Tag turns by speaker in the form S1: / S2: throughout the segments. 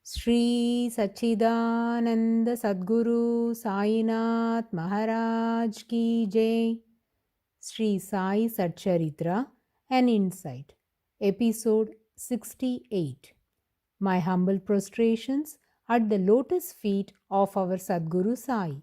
S1: Shri Sachidananda Sadguru Sainath Maharaj Ki Jai. Sri Sai Satcharitra, An Insight, Episode 68. My humble prostrations at the lotus feet of our Sadguru Sai.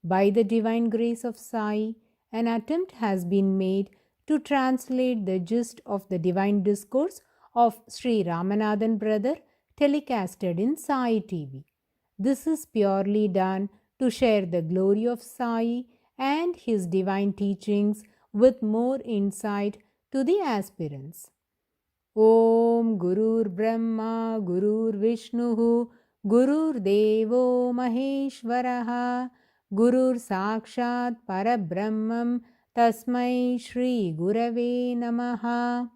S1: By the divine grace of Sai, an attempt has been made to translate the gist of the divine discourse of Sri Ramanathan Brother telecasted in Sai TV. This is purely done to share the glory of Sai and his divine teachings with more insight to the aspirants. Om Gurur Brahma Gurur Vishnu Gurur Devo Maheshwaraha Gurur Sakshat Parabrahmam Tasmai Shri Gurave Namaha.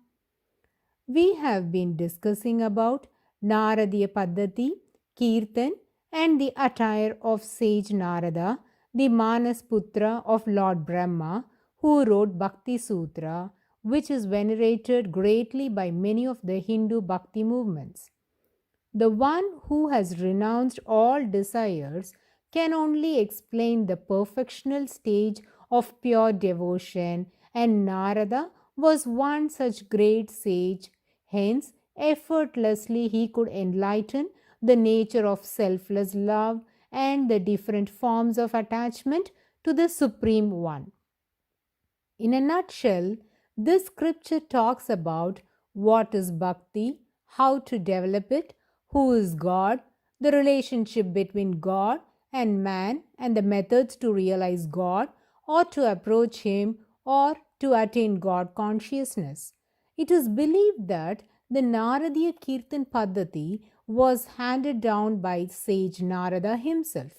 S1: We have been discussing about Naradiya Paddhati, Kirtan, and the attire of sage Narada, the Manas Putra of Lord Brahma, who wrote Bhakti Sutra, which is venerated greatly by many of the Hindu Bhakti movements. The one who has renounced all desires can only explain the perfectional stage of pure devotion, and Narada was one such great sage. Hence, effortlessly he could enlighten the nature of selfless love and the different forms of attachment to the Supreme One. In a nutshell, this scripture talks about what is bhakti, how to develop it, who is God, the relationship between God and man, and the methods to realize God or to approach Him or to attain God consciousness. It is believed that the Naradiya Kirtan Paddhati was handed down by sage Narada himself.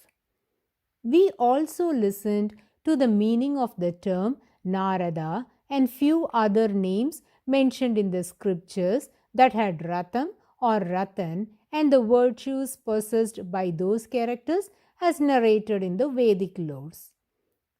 S1: We also listened to the meaning of the term Narada and few other names mentioned in the scriptures that had Ratam or Ratan and the virtues possessed by those characters as narrated in the Vedic lores.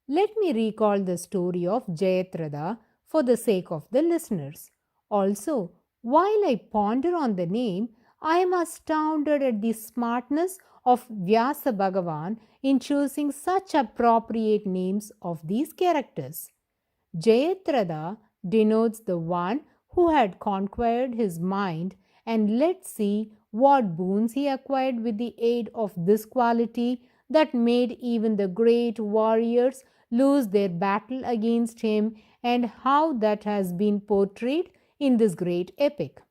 S1: Let me recall the story of Jayatratha for the sake of the listeners. Also, while I ponder on the name, I am astounded at the smartness of Vyasa Bhagavan in choosing such appropriate names of these characters. Jayatratha denotes the one who had conquered his mind, and let's see what boons he acquired with the aid of this quality that made even the great warriors lose their battle against him, and how that has been portrayed in this great epic.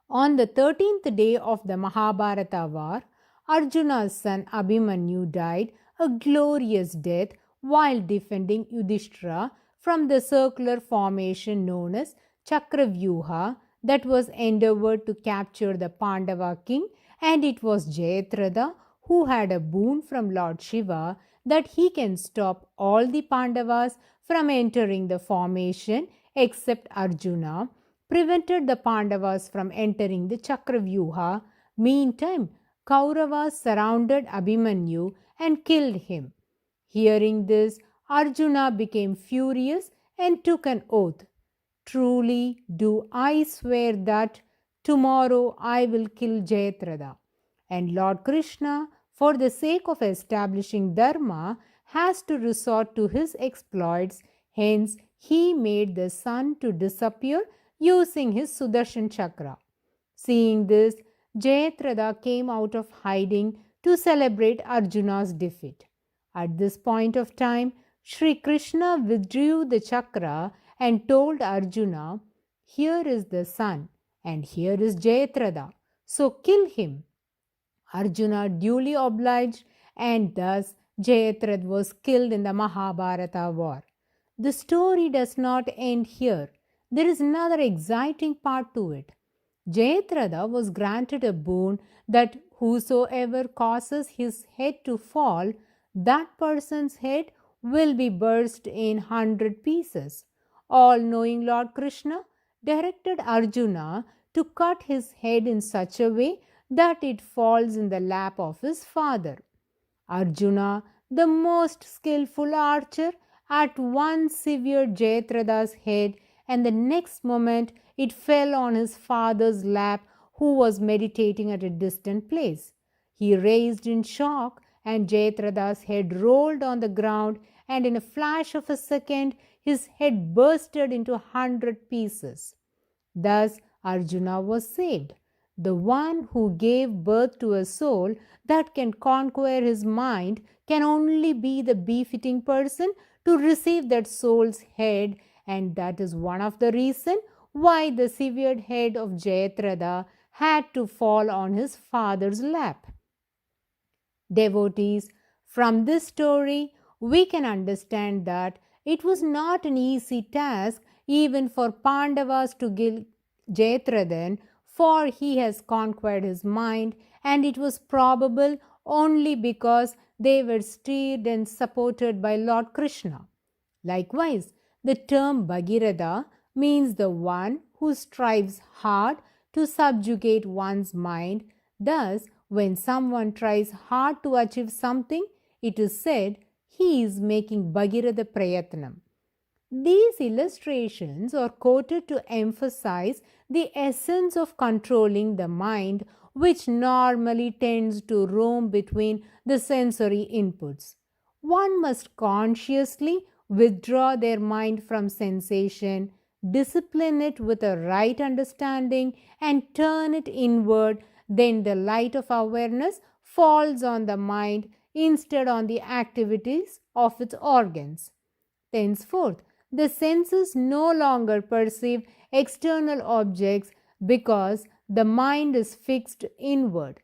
S1: On the 13th day of the Mahabharata war, Arjuna's son Abhimanyu died a glorious death while defending Yudhishthira from the circular formation known as Chakravyuha that was endeavored to capture the Pandava king, and it was Jayatratha who had a boon from Lord Shiva that he can stop all the Pandavas from entering the formation except Arjuna, prevented the Pandavas from entering the Chakravyuha. Meantime, Kauravas surrounded Abhimanyu and killed him. Hearing this, Arjuna became furious and took an oath. Truly do I swear that tomorrow I will kill Jayatratha. And Lord Krishna, for the sake of establishing Dharma, has to resort to his exploits. Hence, he made the sun to disappear using his Sudarshan Chakra. Seeing this, Jayatratha came out of hiding to celebrate Arjuna's defeat. At this point of time, Sri Krishna withdrew the chakra and told Arjuna, "Here is the sun and here is Jayatratha, so kill him." Arjuna duly obliged, and thus Jayatratha was killed in the Mahabharata war. The story does not end here. There is another exciting part to it. Jayatratha was granted a boon that whosoever causes his head to fall, that person's head will be burst in 100 pieces. All knowing Lord Krishna directed Arjuna to cut his head in such a way that it falls in the lap of his father. Arjuna, the most skillful archer, at once severed Jayatratha's head, and the next moment it fell on his father's lap, who was meditating at a distant place. He raised in shock, and Jayatratha's head rolled on the ground, and in a flash of a second, his head bursted into 100 pieces. Thus, Arjuna was saved. The one who gave birth to a soul that can conquer his mind can only be the befitting person to receive that soul's head, and that is one of the reasons why the severed head of Jayatratha had to fall on his father's lap. Devotees, from this story, we can understand that it was not an easy task even for Pandavas to kill Jayatrathan, for he has conquered his mind, and it was probable only because they were steered and supported by Lord Krishna. Likewise, the term Bhagirath means the one who strives hard to subjugate one's mind. Thus, when someone tries hard to achieve something, it is said he is making Bhagirath Prayatnam. These illustrations are quoted to emphasize the essence of controlling the mind, which normally tends to roam between the sensory inputs. One must consciously withdraw their mind from sensation, discipline it with a right understanding, and turn it inward. Then the light of awareness falls on the mind instead on the activities of its organs. Thenceforth, the senses no longer perceive external objects because the mind is fixed inward.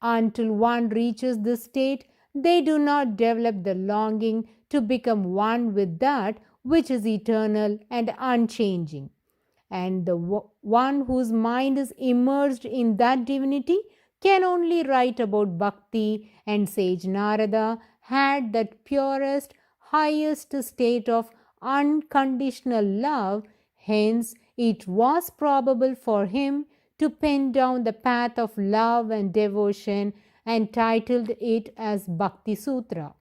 S1: Until one reaches this state, they do not develop the longing to become one with that which is eternal and unchanging. And the one whose mind is immersed in that divinity can only write about bhakti, and sage Narada had that purest, highest state of unconditional love. Hence, it was probable for him to pen down the path of love and devotion and titled it as Bhakti Sutra.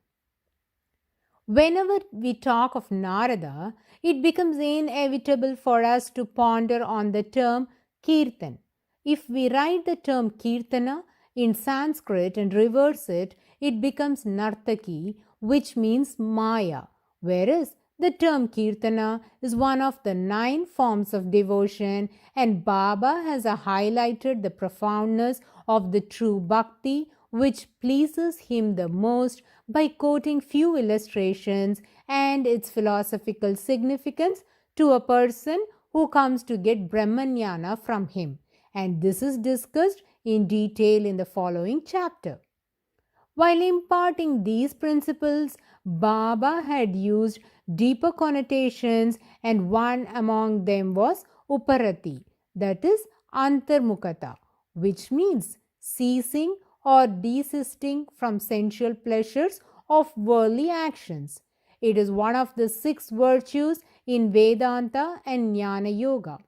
S1: Whenever we talk of Narada, it becomes inevitable for us to ponder on the term Kirtan. If we write the term Kirtana in Sanskrit and reverse it, it becomes Nartaki, which means Maya, whereas the term Kirtana is one of the 9 forms of devotion, and Baba has highlighted the profoundness of the true bhakti which pleases him the most by quoting few illustrations and its philosophical significance to a person who comes to get Brahmanyana from him. And this is discussed in detail in the following chapter. While imparting these principles, Baba had used deeper connotations, and one among them was Uparati, that is Antarmukhata, which means ceasing or desisting from sensual pleasures of worldly actions. It is one of the 6 virtues in Vedanta and Jnana Yoga.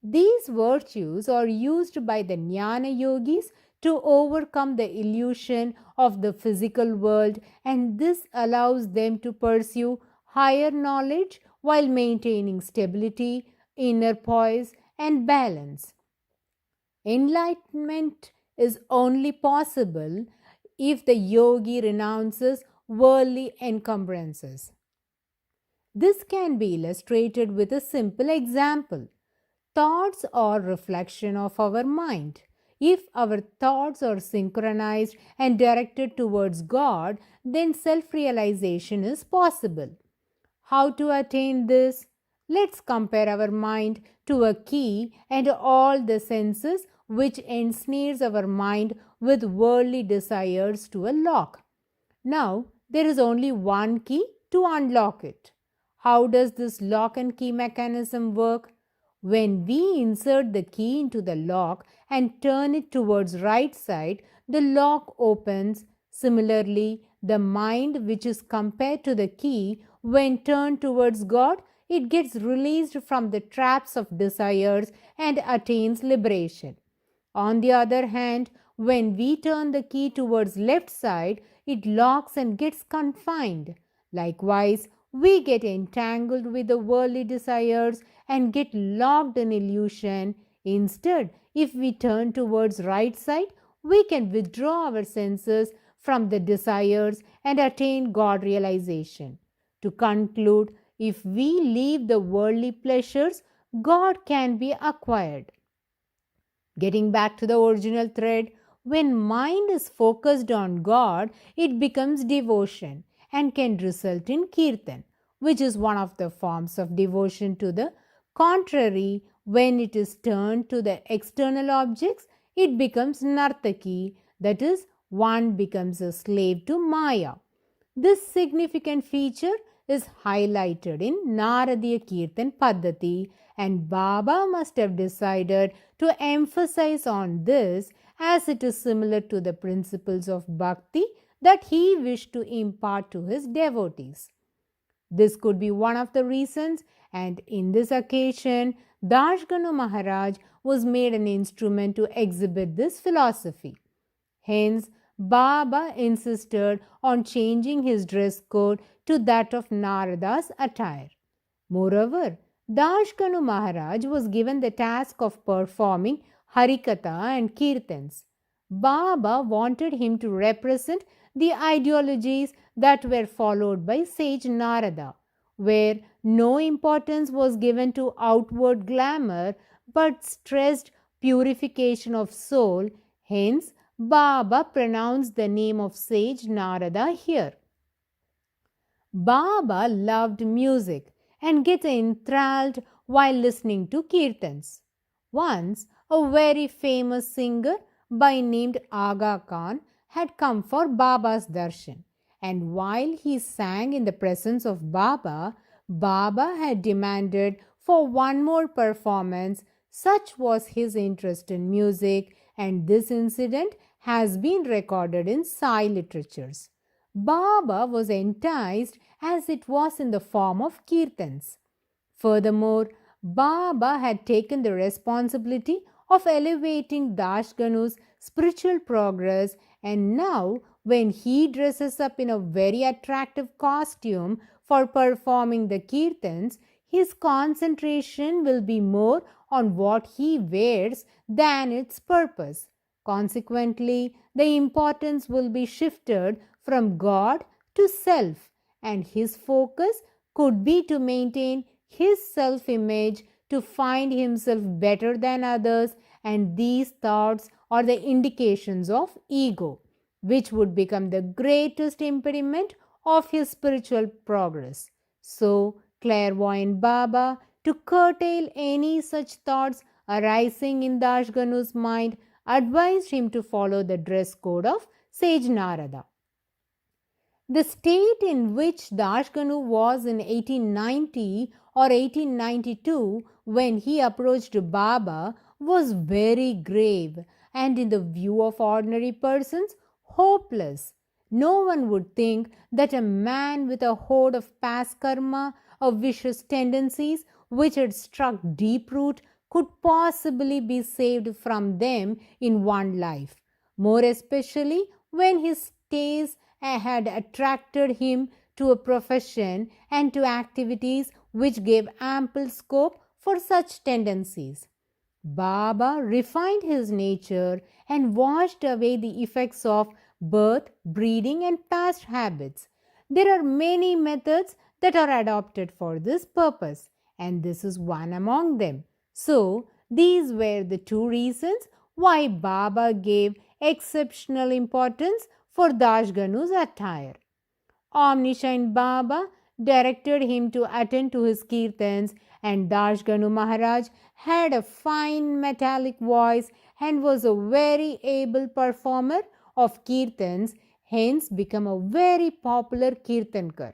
S1: These virtues are used by the Jnana yogis to overcome the illusion of the physical world, and this allows them to pursue higher knowledge while maintaining stability, inner poise, and balance. Enlightenment is only possible if the yogi renounces worldly encumbrances. This can be illustrated with a simple example. Thoughts are reflection of our mind. If our thoughts are synchronized and directed towards God, then self-realization is possible. How to attain this? Let's compare our mind to a key and all the senses which ensnares our mind with worldly desires to a lock. Now, there is only one key to unlock it. How does this lock and key mechanism work? When we insert the key into the lock and turn it towards right side, the lock opens. Similarly, the mind which is compared to the key, when turned towards God, it gets released from the traps of desires and attains liberation. On the other hand, when we turn the key towards left side, it locks and gets confined. Likewise, we get entangled with the worldly desires and get locked in illusion. Instead, if we turn towards right side, we can withdraw our senses from the desires and attain God realization. To conclude, if we leave the worldly pleasures, God can be acquired. Getting back to the original thread, when mind is focused on God, it becomes devotion and can result in kirtan, which is one of the forms of devotion. To the contrary, when it is turned to the external objects, it becomes nartaki, that is, one becomes a slave to Maya. This significant feature is highlighted in Naradiya Kirtan Paddhati, and Baba must have decided to emphasize on this as it is similar to the principles of bhakti that he wished to impart to his devotees. This could be one of the reasons, and in this occasion, Dashganu Maharaj was made an instrument to exhibit this philosophy. Hence, Baba insisted on changing his dress code to that of Narada's attire. Moreover, Dashganu Maharaj was given the task of performing Harikatha and Kirtans. Baba wanted him to represent the ideologies that were followed by sage Narada, where no importance was given to outward glamour but stressed purification of soul. Hence, Baba pronounced the name of sage Narada here. Baba loved music and gets enthralled while listening to kirtans. Once, a very famous singer by named Aga Khan had come for Baba's darshan, and while he sang in the presence of Baba, Baba had demanded for one more performance. Such was his interest in music, and this incident has been recorded in Sai literatures. Baba was enticed as it was in the form of kirtans. Furthermore, Baba had taken the responsibility of elevating Dashganu's spiritual progress, and now, when he dresses up in a very attractive costume for performing the kirtans, his concentration will be more on what he wears than its purpose. Consequently, the importance will be shifted from God to self, and his focus could be to maintain his self image, to find himself better than others, and these thoughts are the indications of ego, which would become the greatest impediment of his spiritual progress. So, clairvoyant Baba, to curtail any such thoughts arising in Dashganu's mind, advised him to follow the dress code of sage Narada. The state in which Dashganu was in 1890 or 1892 when he approached Baba was very grave and, in the view of ordinary persons, hopeless. No one would think that a man with a horde of past karma, of vicious tendencies which had struck deep root, could possibly be saved from them in one life, more especially when his tastes had attracted him to a profession and to activities which gave ample scope for such tendencies. Baba refined his nature and washed away the effects of birth, breeding, and past habits. There are many methods that are adopted for this purpose, and this is one among them. So, these were the two reasons why Baba gave exceptional importance for Dashganu's attire. Omniscient Baba directed him to attend to his kirtans, and Dashganu Maharaj had a fine metallic voice and was a very able performer of kirtans, hence became a very popular kirtankar.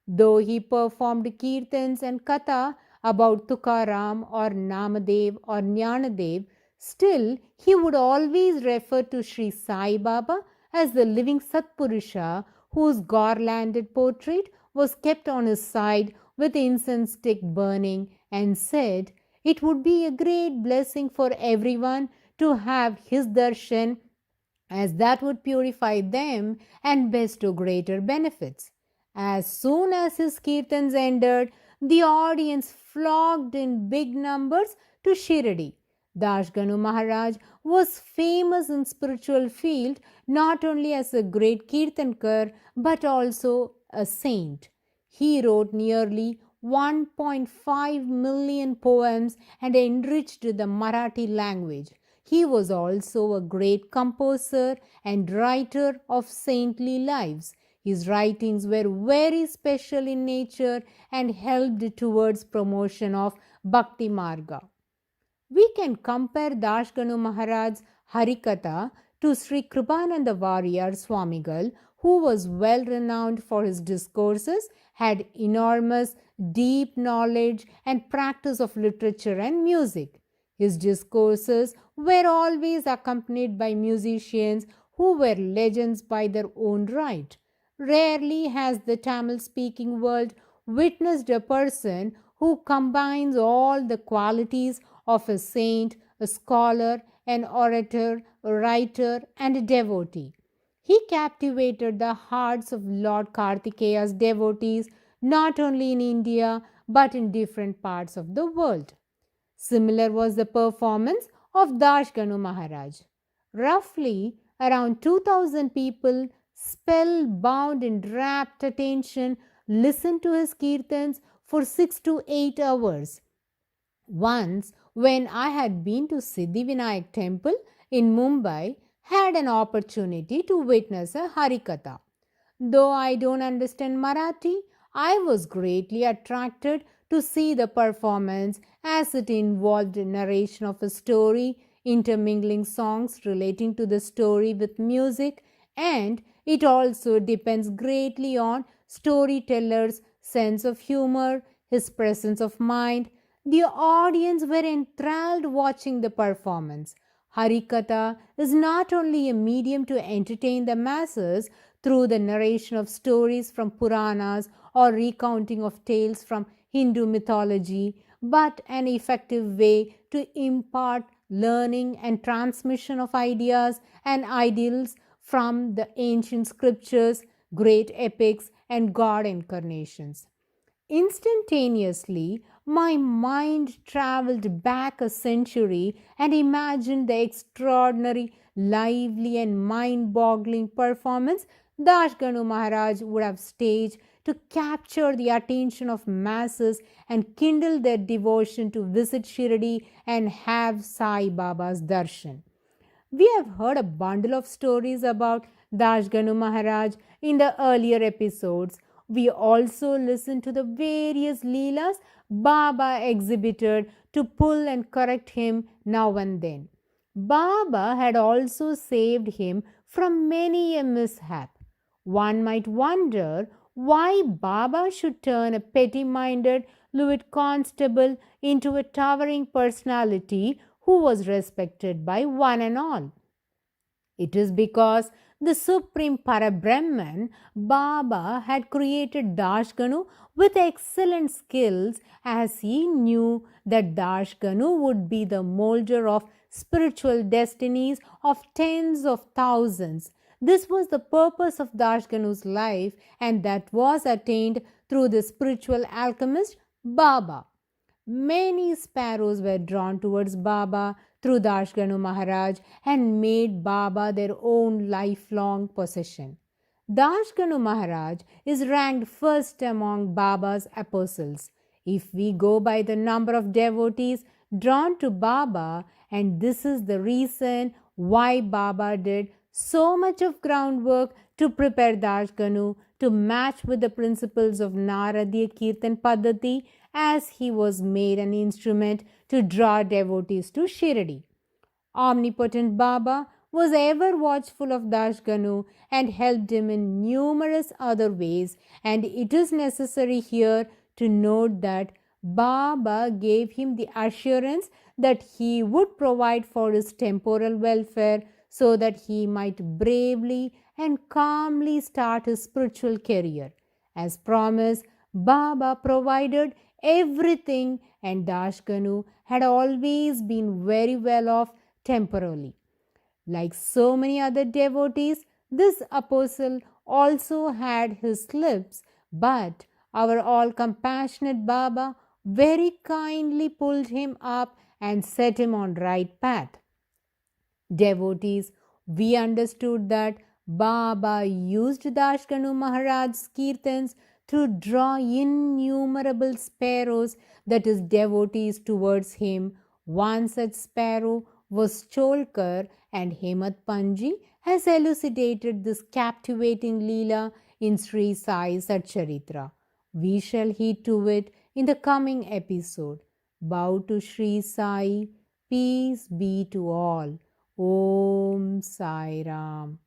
S1: Though he performed kirtans and katha about Tukaram or Namadev or Jnanadev, still he would always refer to Sri Sai Baba as the living Satpurusha, whose garlanded portrait was kept on his side with incense stick burning, and said, "It would be a great blessing for everyone to have his darshan, as that would purify them and bestow greater benefits." As soon as his kirtans ended, the audience flocked in big numbers to Shirdi. Dashganu Maharaj was famous in spiritual field not only as a great kirtankar but also a saint. He wrote nearly 1.5 million poems and enriched the Marathi language. He was also a great composer and writer of saintly lives. His writings were very special in nature and helped towards promotion of Bhakti Marga. We can compare Dashganu Maharaj's Harikatha to Sri Kripananda Warrior Swamigal, who was well renowned for his discourses, had enormous deep knowledge and practice of literature and music. His discourses were always accompanied by musicians who were legends by their own right. Rarely has the Tamil speaking world witnessed a person who combines all the qualities of a saint, a scholar, an orator, a writer, and a devotee. He captivated the hearts of Lord Kartikeya's devotees not only in India but in different parts of the world. Similar was the performance of Dashganu Maharaj. Roughly around 2000 people, spellbound in rapt attention, listened to his kirtans for 6 to 8 hours. Once, when I had been to Siddhivinayak temple in Mumbai, had an opportunity to witness a Harikatha. Though I don't understand Marathi, I was greatly attracted to see the performance as it involved narration of a story, intermingling songs relating to the story with music, and it also depends greatly on storyteller's sense of humor, his presence of mind. The audience were enthralled watching the performance. Harikatha is not only a medium to entertain the masses through the narration of stories from Puranas or recounting of tales from Hindu mythology, but an effective way to impart learning and transmission of ideas and ideals from the ancient scriptures, great epics, and God incarnations. Instantaneously, my mind traveled back a century and imagined the extraordinary, lively, and mind boggling performance Dashganu Maharaj would have staged to capture the attention of masses and kindle their devotion to visit Shirdi and have Sai Baba's darshan. We have heard a bundle of stories about Dashganu Maharaj in the earlier episodes. We also listened to the various Leelas Baba exhibited to pull and correct him now and then. Baba had also saved him from many a mishap. One might wonder why Baba should turn a petty minded Louis Constable into a towering personality who was respected by one and all. It is because the Supreme Parabrahman Baba had created Dashganu with excellent skills, as he knew that Dashganu would be the molder of spiritual destinies of tens of thousands. This was the purpose of Dashganu's life, and that was attained through the spiritual alchemist Baba. Many sparrows were drawn towards Baba through Dashganu Maharaj and made Baba their own lifelong possession. Dashganu Maharaj is ranked first among Baba's apostles. If we go by the number of devotees drawn to Baba, and this is the reason why Baba did so much of groundwork to prepare Dashganu to match with the principles of Naradiya Kirtan Paddhati, as he was made an instrument to draw devotees to Shirdi. Omnipotent Baba was ever watchful of Dashganu and helped him in numerous other ways, and it is necessary here to note that Baba gave him the assurance that he would provide for his temporal welfare so that he might bravely and calmly start his spiritual career. As promised, Baba provided everything, and Dashganu had always been very well off temporarily. Like so many other devotees, this apostle also had his slips, but our all compassionate Baba very kindly pulled him up and set him on right path. Devotees, we understood that Baba used Dashkanu Maharaj's kirtans to draw innumerable sparrows, that is, devotees, towards him. One such sparrow was Cholkar, and Hemat Panji has elucidated this captivating Leela in Sri Sai Satcharitra. We shall heed to it in the coming episode. Bow to Sri Sai. Peace be to all. Om Sai Ram.